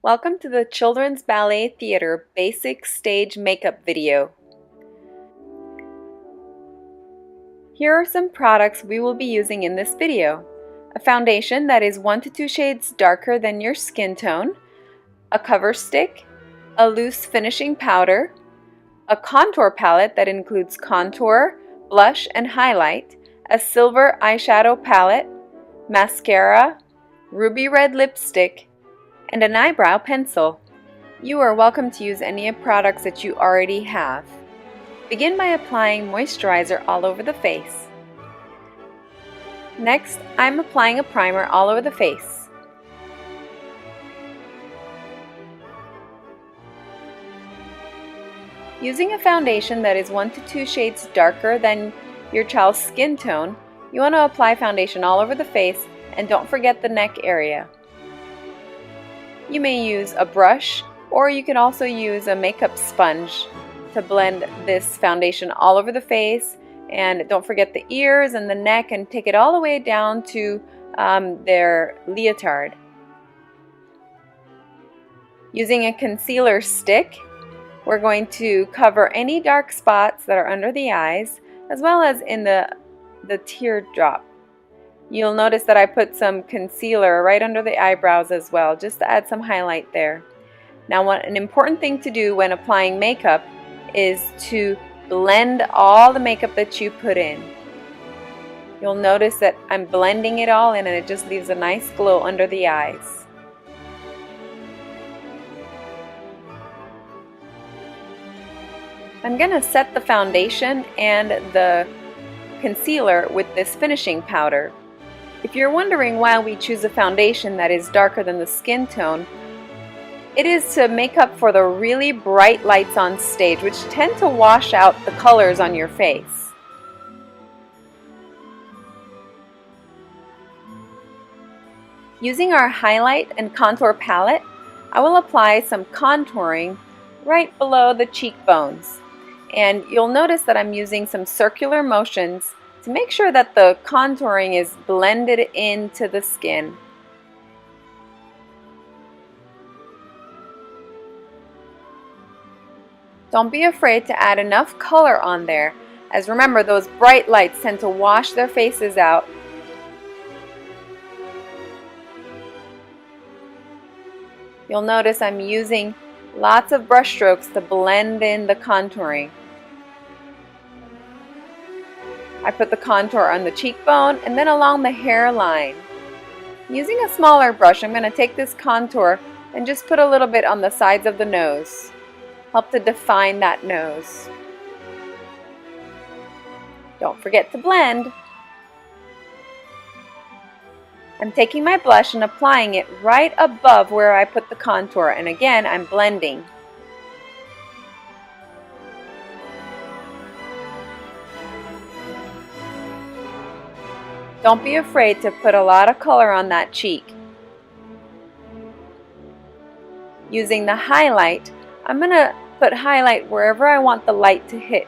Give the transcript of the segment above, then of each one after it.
Welcome to the Children's Ballet Theatre Basic Stage Makeup video. Here are some products we will be using in this video. A foundation that is 1 to 2 shades darker than your skin tone, a cover stick, a loose finishing powder, a contour palette that includes contour, blush, and highlight, a silver eyeshadow palette, mascara, ruby red lipstick, and an eyebrow pencil. You are welcome to use any products that you already have. Begin by applying moisturizer all over the face. Next, I'm applying a primer all over the face. Using a foundation that is 1 to 2 shades darker than your child's skin tone, you want to apply foundation all over the face and don't forget the neck area. You may use a brush, or you can also use a makeup sponge to blend this foundation all over the face. And don't forget the ears and the neck, and take it all the way down to their leotard. Using a concealer stick, we're going to cover any dark spots that are under the eyes, as well as in the teardrop. You'll notice that I put some concealer right under the eyebrows as well, just to add some highlight there. Now, an important thing to do when applying makeup is to blend all the makeup that you put in. You'll notice that I'm blending it all in, and it just leaves a nice glow under the eyes. I'm going to set the foundation and the concealer with this finishing powder. If you're wondering why we choose a foundation that is darker than the skin tone, it is to make up for the really bright lights on stage, which tend to wash out the colors on your face. Using our highlight and contour palette, I will apply some contouring right below the cheekbones. And you'll notice that I'm using some circular motions to make sure that the contouring is blended into the skin. Don't be afraid to add enough color on there, as remember, those bright lights tend to wash their faces out. You'll notice I'm using lots of brush strokes to blend in the contouring. I put the contour on the cheekbone and then along the hairline. Using a smaller brush, I'm going to take this contour and just put a little bit on the sides of the nose. Help to define that nose. Don't forget to blend. I'm taking my blush and applying it right above where I put the contour, and again, I'm blending. Don't be afraid to put a lot of color on that cheek. Using the highlight, I'm going to put highlight wherever I want the light to hit,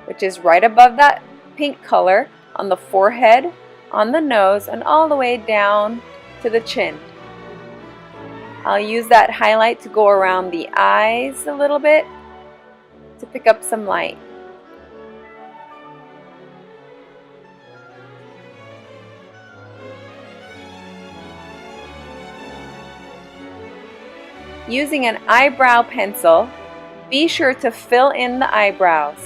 which is right above that pink color on the forehead, on the nose, and all the way down to the chin. I'll use that highlight to go around the eyes a little bit to pick up some light. Using an eyebrow pencil, be sure to fill in the eyebrows.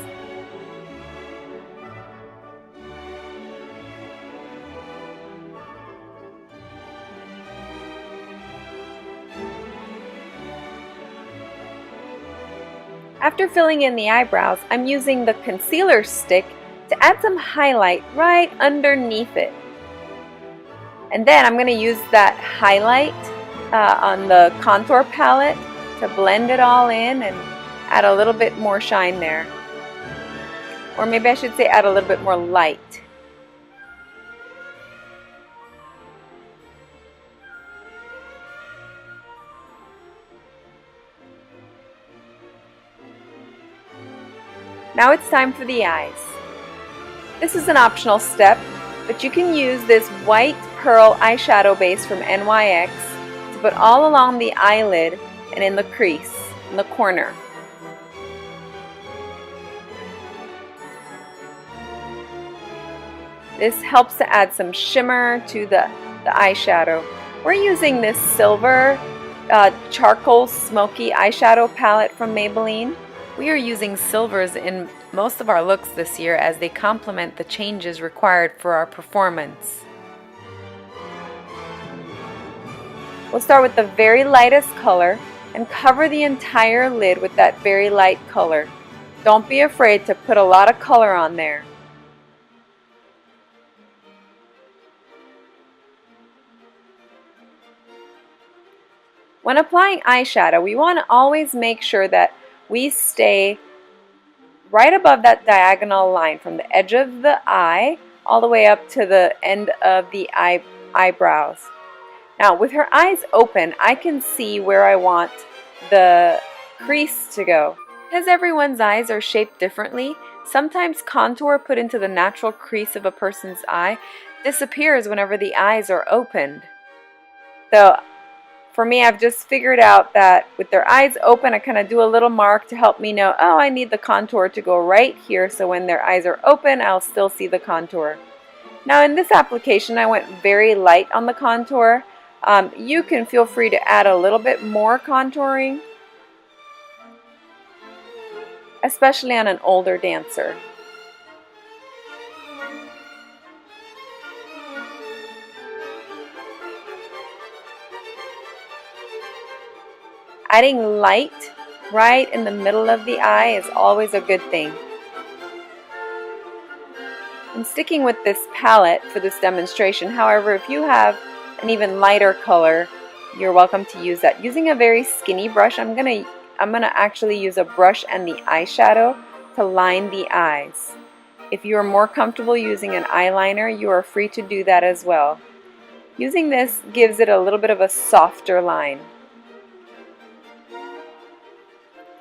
After filling in the eyebrows, I'm using the concealer stick to add some highlight right underneath it. And then I'm going to use that highlight on the contour palette to blend it all in and add a little bit more shine there. Or maybe I should say add a little bit more light. Now it's time for the eyes. This is an optional step, but you can use this white pearl eyeshadow base from NYX to put all along the eyelid and in the crease, in the corner. This helps to add some shimmer to the eyeshadow. We're using this silver charcoal smoky eyeshadow palette from Maybelline. We are using silvers in most of our looks this year as they complement the changes required for our performance. We'll start with the very lightest color and cover the entire lid with that very light color. Don't be afraid to put a lot of color on there. When applying eyeshadow, we want to always make sure that we stay right above that diagonal line from the edge of the eye all the way up to the end of the eyebrows. Now, with her eyes open, I can see where I want the crease to go. Because everyone's eyes are shaped differently, sometimes contour put into the natural crease of a person's eye disappears whenever the eyes are opened. So, for me, I've just figured out that with their eyes open, I kind of do a little mark to help me know, oh, I need the contour to go right here, so when their eyes are open, I'll still see the contour. Now in this application, I went very light on the contour. You can feel free to add a little bit more contouring, especially on an older dancer. Adding light right in the middle of the eye is always a good thing. I'm sticking with this palette for this demonstration. However, if you have an even lighter color, you're welcome to use that. Using a very skinny brush, I'm gonna actually use a brush and the eyeshadow to line the eyes. If you are more comfortable using an eyeliner, you are free to do that as well. Using this gives it a little bit of a softer line.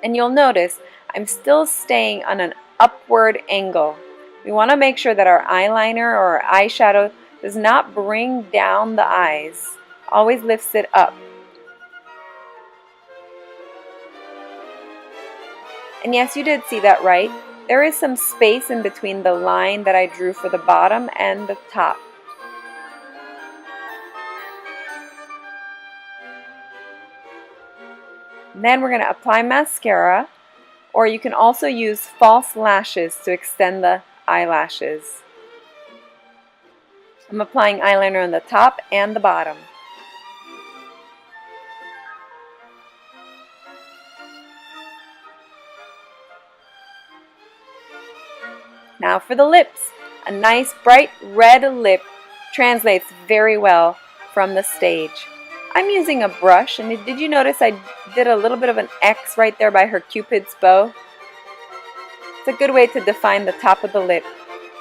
And you'll notice I'm still staying on an upward angle. We want to make sure that our eyeliner or our eyeshadow does not bring down the eyes. Always lifts it up. And yes, you did see that right. There is some space in between the line that I drew for the bottom and the top. And then we're going to apply mascara, or you can also use false lashes to extend the eyelashes. I'm applying eyeliner on the top and the bottom. Now for the lips. A nice bright red lip translates very well from the stage. I'm using a brush, and did you notice I did a little bit of an X right there by her Cupid's bow? It's a good way to define the top of the lip.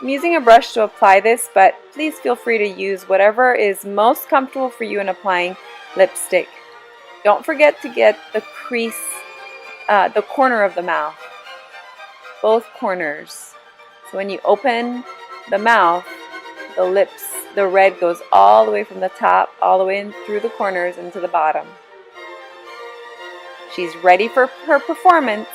I'm using a brush to apply this, but please feel free to use whatever is most comfortable for you in applying lipstick. Don't forget to get the crease, the corner of the mouth, both corners. So when you open the mouth, the lips, the red goes all the way from the top, all the way in through the corners into the bottom. She's ready for her performance.